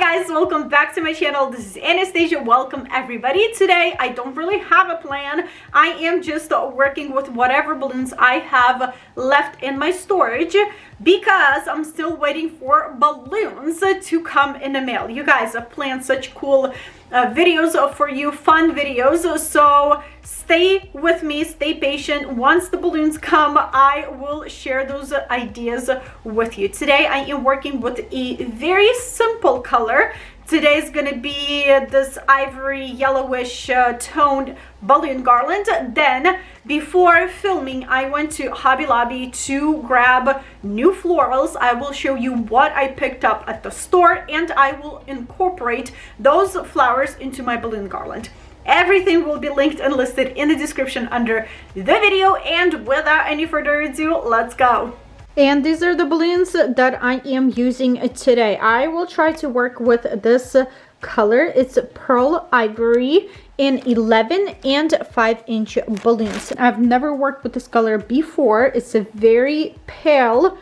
guys, welcome back to my channel. This is Anastasia. Welcome everybody. Today I don't really have a plan. I am just working with whatever balloons I have left in my storage because I'm still waiting for balloons to come in the mail. You guys have planned such cool videos for you, fun videos, so stay with me, stay patient. Once the balloons come, I will share those ideas with you. Today I am working with a very simple color. Today is going to be this ivory yellowish toned balloon garland. Then before filming, I went to Hobby Lobby to grab new florals. I will show you what I picked up at the store, and I will incorporate those flowers into my balloon garland. Everything will be linked and listed in the description under the video, and without any further ado, let's go. And these are the balloons that I am using today. I will try to work with this color. It's pearl ivory in 11 and 5-inch balloons. I've never worked with this color before. It's a very pale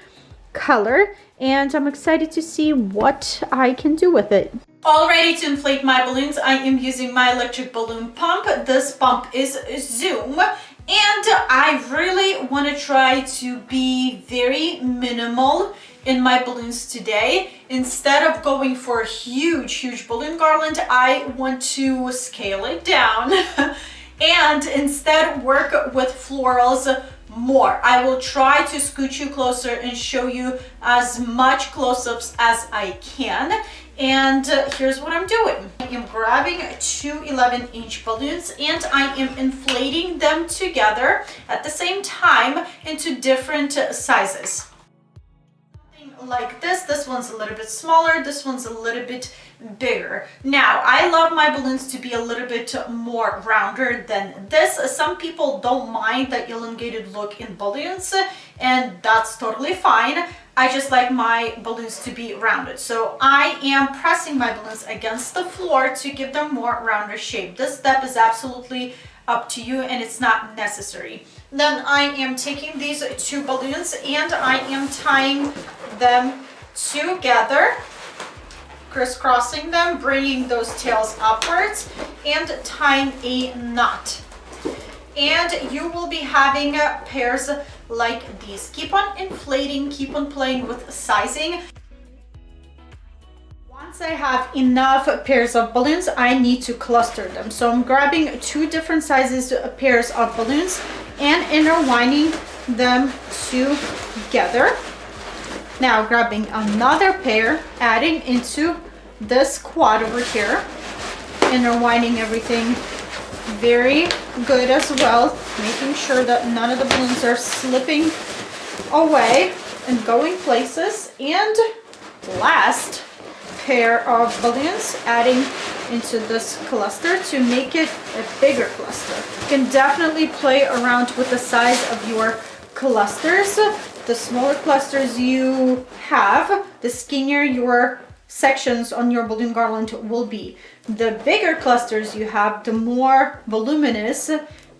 color, and I'm excited to see what I can do with it. All ready to inflate my balloons. I am using my electric balloon pump. This pump is Zoom, and I really want to try to be very minimal in my balloons today. Instead of going for a huge balloon garland, I want to scale it down and instead work with florals more. I will try to scoot you closer and show you as much close-ups as I can. And here's what I'm doing. I am grabbing two 11-inch balloons and I am inflating them together at the same time into different sizes. Something like this. This one's a little bit smaller, this one's a little bit bigger. Now, I love my balloons to be a little bit more rounder than this. Some people don't mind the elongated look in balloons, and that's totally fine. I just like my balloons to be rounded. So I am pressing my balloons against the floor to give them more rounder shape. This step is absolutely up to you and it's not necessary. Then I am taking these two balloons and I am tying them together, crisscrossing them, bringing those tails upwards and tying a knot. And you will be having pairs like these. Keep on inflating, keep on playing with sizing. Once I have enough pairs of balloons, I need to cluster them. So I'm grabbing two different sizes pairs of balloons and intertwining them together. Now grabbing another pair, adding into this quad over here, intertwining everything very good as well, making sure that none of the balloons are slipping away and going places. And last pair of balloons, adding into this cluster to make it a bigger cluster. You can definitely play around with the size of your clusters. The smaller clusters you have, the skinnier your sections on your balloon garland will be. The bigger clusters you have, the more voluminous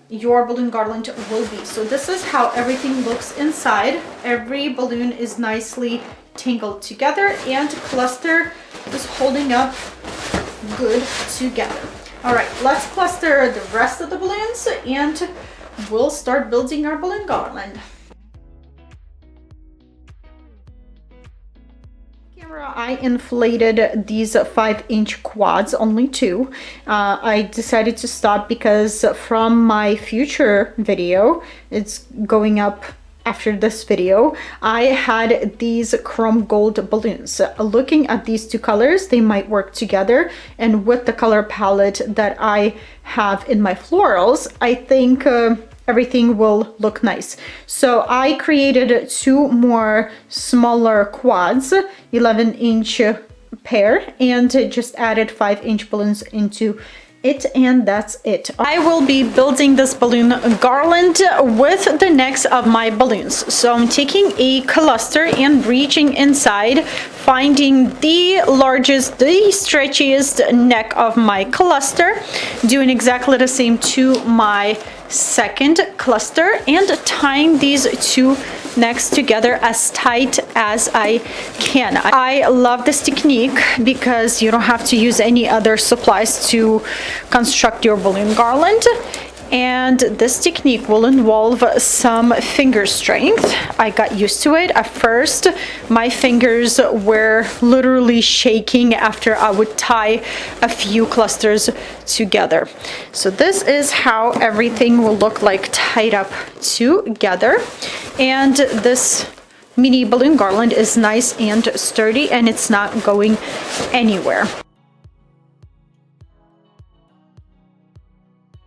your balloon garland will be. So this is how everything looks inside. Every balloon is nicely tangled together and cluster is holding up good together. All right, let's cluster the rest of the balloons and we'll start building our balloon garland. I inflated these 5-inch quads, only two. I decided to stop because from my future video, it's going up after this video, I had these chrome gold balloons. Looking at these two colors, they might work together, and with the color palette that I have in my florals, I think everything will look nice. So I created two more smaller quads, 11-inch pair, and just added 5-inch balloons into it, and that's it. I will be building this balloon garland with the necks of my balloons. So I'm taking a cluster and reaching inside, finding the largest, the stretchiest neck of my cluster, doing exactly the same to my second cluster, and tying these two necks together as tight as I can. I love this technique because you don't have to use any other supplies to construct your balloon garland. And this technique will involve some finger strength. I got used to it. At first, my fingers were literally shaking after I would tie a few clusters together. So this is how everything will look like tied up together. And this mini balloon garland is nice and sturdy, and it's not going anywhere.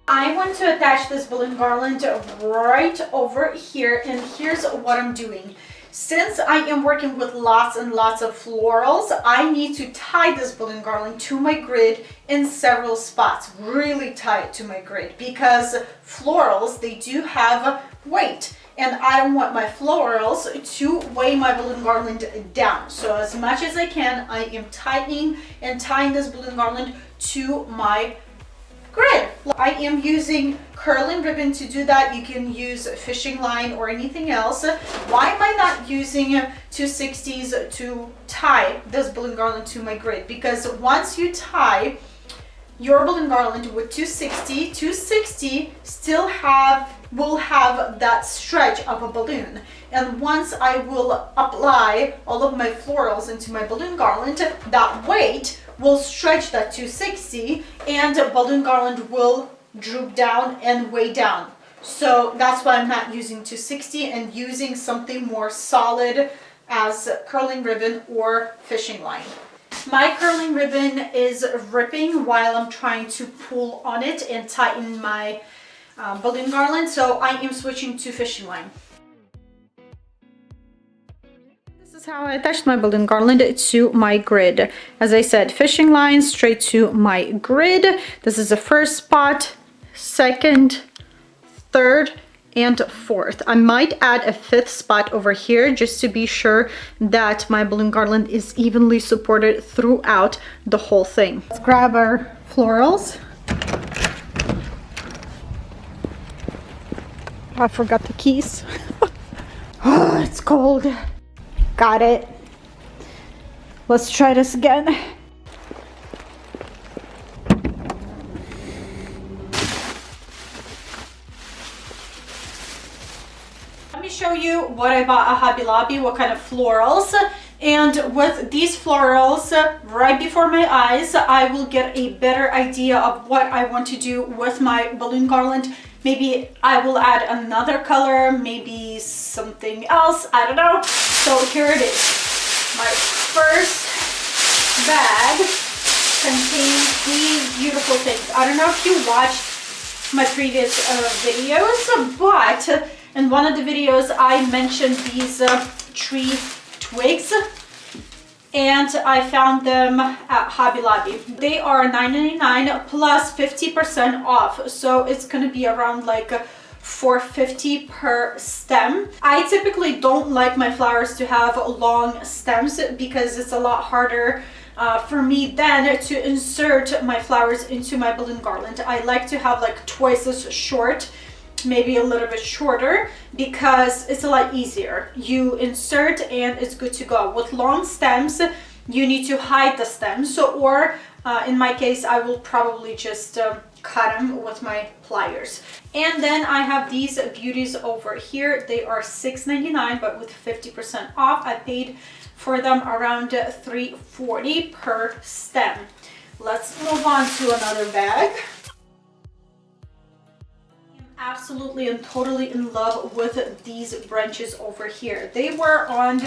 I want to attach this balloon garland right over here, and here's what I'm doing. Since I am working with lots and lots of florals, I need to tie this balloon garland to my grid in several spots, really tie it to my grid, because florals, they do have weight, and I don't want my florals to weigh my balloon garland down. So as much as I can, I am tightening and tying this balloon garland to my grid. I am using curling ribbon to do that. You can use fishing line or anything else. Why am I not using 260s to tie this balloon garland to my grid? Because once you tie your balloon garland with 260 still will have that stretch of a balloon. And once I will apply all of my florals into my balloon garland, that weight will stretch that 260, and the balloon garland will droop down and weigh down. So that's why I'm not using 260 and using something more solid as curling ribbon or fishing line. My curling ribbon is ripping while I'm trying to pull on it and tighten my balloon garland, so I am switching to fishing line. This is how I attached my balloon garland to my grid. As I said, fishing line straight to my grid. This is the first spot, second, third, and fourth. I might add a fifth spot over here just to be sure that my balloon garland is evenly supported throughout the whole thing. Let's grab our florals. I forgot the keys. Oh, it's cold. Got it. Let's try this again. Let me show you what I bought at Hobby Lobby, what kind of florals. And with these florals right before my eyes, I will get a better idea of what I want to do with my balloon garland. Maybe I will add another color, maybe something else, I don't know. So here it is. My first bag contains these beautiful things. I don't know if you watched my previous videos, but in one of the videos I mentioned these tree twigs, and I found them at Hobby Lobby. They are $9.99 plus 50% off, so it's gonna be around like $4.50 per stem. I typically don't like my flowers to have long stems because it's a lot harder for me then to insert my flowers into my balloon garland. I like to have like twice as short, maybe a little bit shorter, because it's a lot easier. You insert and it's good to go. With long stems, you need to hide the stems, or in my case, I will probably just cut them with my pliers. And then I have these beauties over here. They are $6.99, but with 50% off, I paid for them around $3.40 per stem. Let's move on to another bag. Absolutely and totally in love with these branches over here. They were on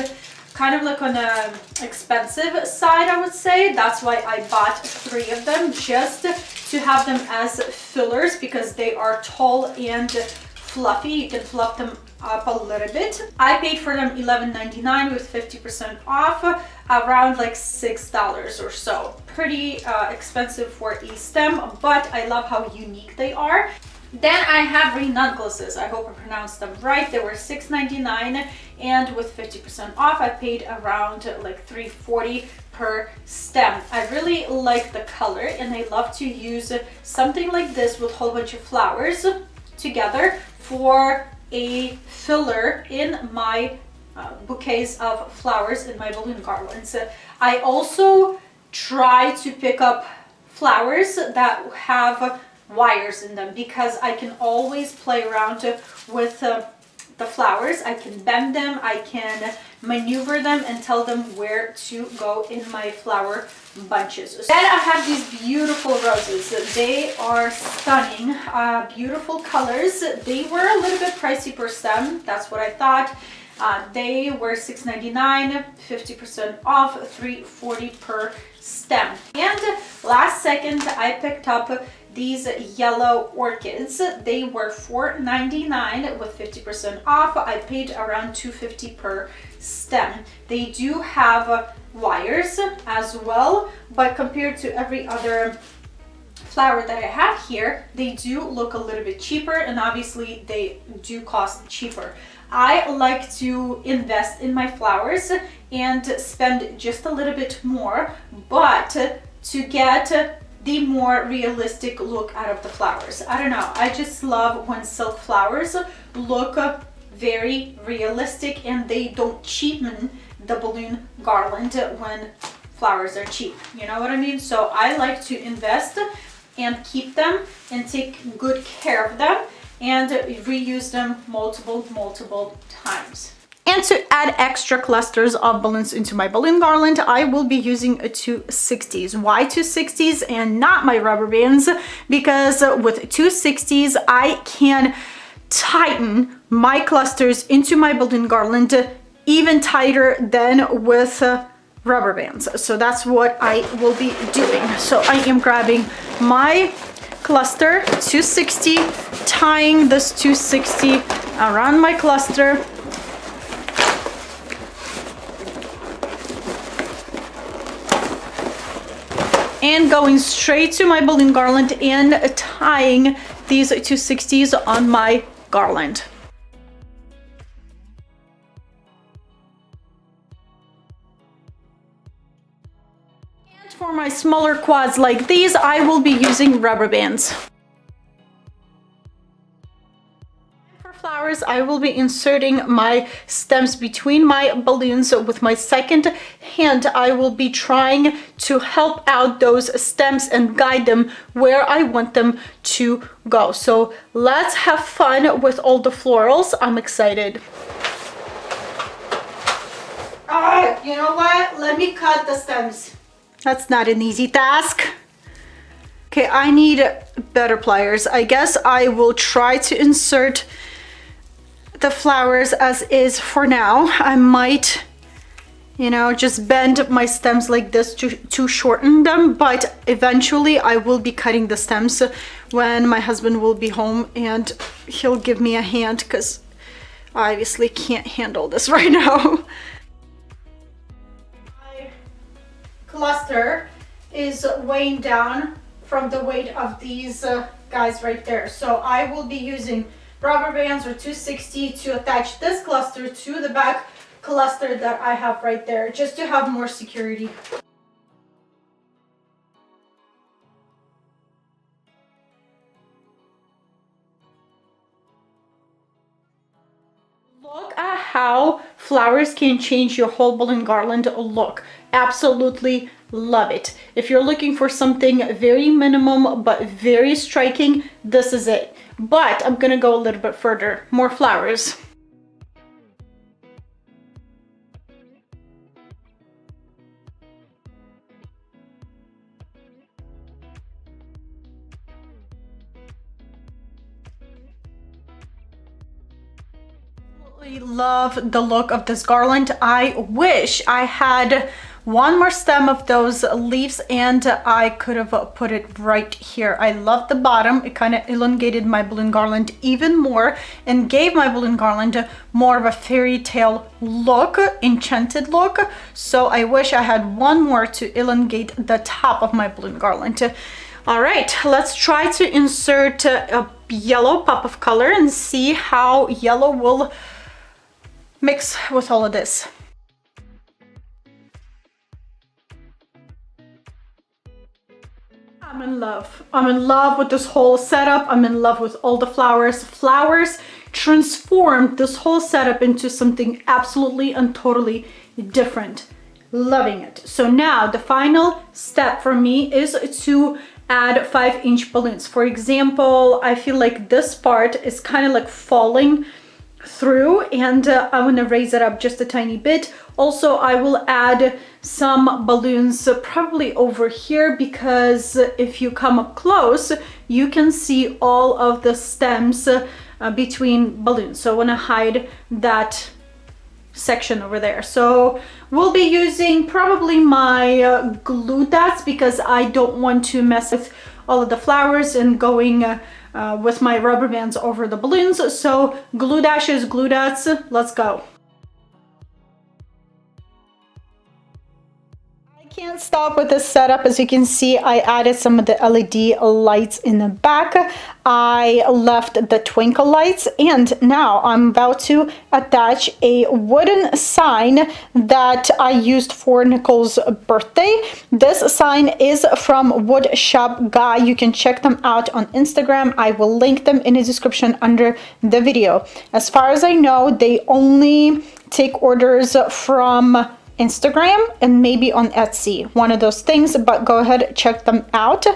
kind of like on a expensive side, I would say. That's why I bought 3 of them, just to have them as fillers, because they are tall and fluffy. You can fluff them up a little bit. I paid for them $11.99 with 50% off, around like $6 or so. Pretty expensive for a stem, but I love how unique they are. Then I have ring necklaces. I hope I pronounced them right. They were $6.99, and with 50% off, I paid around like $3.40 per stem. I really like the color, and I love to use something like this with a whole bunch of flowers together for a filler in my bouquets of flowers in my balloon garlands. I also try to pick up flowers that have wires in them because I can always play around with the flowers. I can bend them, I can maneuver them and tell them where to go in my flower bunches. Then I have these beautiful roses. They are stunning, beautiful colors. They were a little bit pricey per stem, that's what I thought. They were $6.99, 50% off, $3.40 per stem. And last second I picked up these yellow orchids. They were $4.99 with 50% off. I paid around $2.50 per stem. They do have wires as well, but compared to every other flower that I have here, they do look a little bit cheaper, and obviously they do cost cheaper. I like to invest in my flowers and spend just a little bit more, but to get the more realistic look out of the flowers. I don't know, I just love when silk flowers look very realistic and they don't cheapen the balloon garland when flowers are cheap. You know what I mean? So I like to invest and keep them and take good care of them and reuse them multiple times. And to add extra clusters of balloons into my balloon garland, I will be using a 260s. Why 260s and not my rubber bands? Because with 260s, I can tighten my clusters into my balloon garland even tighter than with rubber bands. So that's what I will be doing. So I am grabbing my cluster 260, tying this 260 around my cluster, and going straight to my balloon garland and tying these 260s on my garland. And for my smaller quads like these, I will be using rubber bands. Flowers, I will be inserting my stems between my balloons. So with my second hand, I will be trying to help out those stems and guide them where I want them to go. So let's have fun with all the florals. I'm excited. You know what? Let me cut the stems. That's not an easy task. Okay, I need better pliers. I guess I will try to insert the flowers as is for now. I might, you know, just bend my stems like this to shorten them, but eventually I will be cutting the stems when my husband will be home and he'll give me a hand because I obviously can't handle this right now. My cluster is weighing down from the weight of these guys right there. So I will be using rubber bands or 260 to attach this cluster to the back cluster that I have right there, just to have more security. Look at how flowers can change your whole balloon garland look. Absolutely love it. If you're looking for something very minimum but very striking, this is it. But I'm gonna go a little bit further. More flowers. Absolutely love the look of this garland. I wish I had one more stem of those leaves and I could have put it right here. I love the bottom. It kind of elongated my balloon garland even more and gave my balloon garland more of a fairy tale look, enchanted look. So I wish I had one more to elongate the top of my balloon garland. All right, let's try to insert a yellow pop of color and see how yellow will mix with all of this. I'm in love. I'm in love with this whole setup. I'm in love with all the flowers. Flowers transformed this whole setup into something absolutely and totally different. Loving it. So now the final step for me is to add 5-inch balloons. For example, I feel like this part is kind of like falling through, and I want to raise it up just a tiny bit. Also, I will add some balloons probably over here, because if you come up close, you can see all of the stems between balloons. So I want to hide that section over there. So we'll be using probably my glue dots, because I don't want to mess with all of the flowers and going with my rubber bands over the balloons. So glue dashes, glue dots, let's go. Can't stop with this setup. As you can see, I added some of the LED lights in the back. I left the twinkle lights, and now I'm about to attach a wooden sign that I used for Nicole's birthday. This sign is from Wood Shop Guy. You can check them out on Instagram. I will link them in the description under the video. As far as I know, they only take orders from Instagram and maybe on Etsy, one of those things, but go ahead, check them out.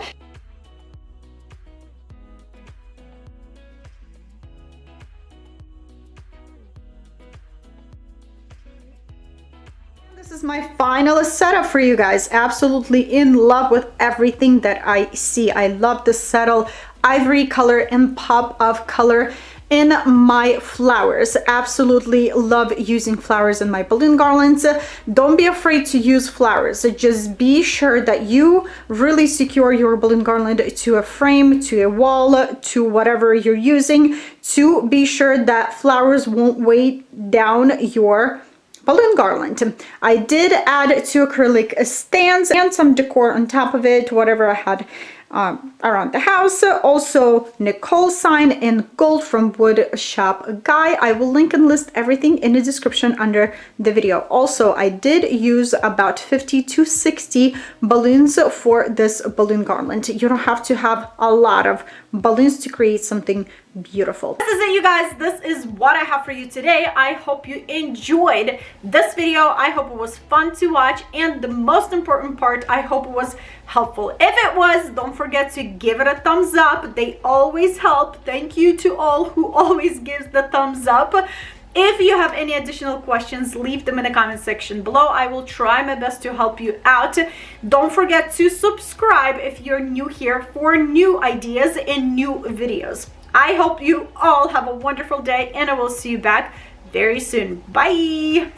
This is my final setup for you guys. Absolutely in love with everything that I see. I love the subtle ivory color and pop of color in my flowers. Absolutely love using flowers in my balloon garlands. Don't be afraid to use flowers. Just be sure that you really secure your balloon garland to a frame, to a wall, to whatever you're using, to be sure that flowers won't weigh down your balloon garland. I did add 2 acrylic stands and some decor on top of it, whatever I had around the house. Also, Nicole's sign in gold from Wood Shop Guy. I will link and list everything in the description under the video. Also, I did use about 50 to 60 balloons for this balloon garland. You don't have to have a lot of balloons to create something beautiful. This is it, you guys. This is what I have for you today. I hope you enjoyed this video. I hope it was fun to watch, and the most important part, I hope it was helpful. If it was, don't forget to give it a thumbs up. They always help. Thank you to all who always gives the thumbs up. If you have any additional questions, leave them in the comment section below. I will try my best to help you out. Don't forget to subscribe if you're new here for new ideas and new videos. I hope you all have a wonderful day, and I will see you back very soon. Bye!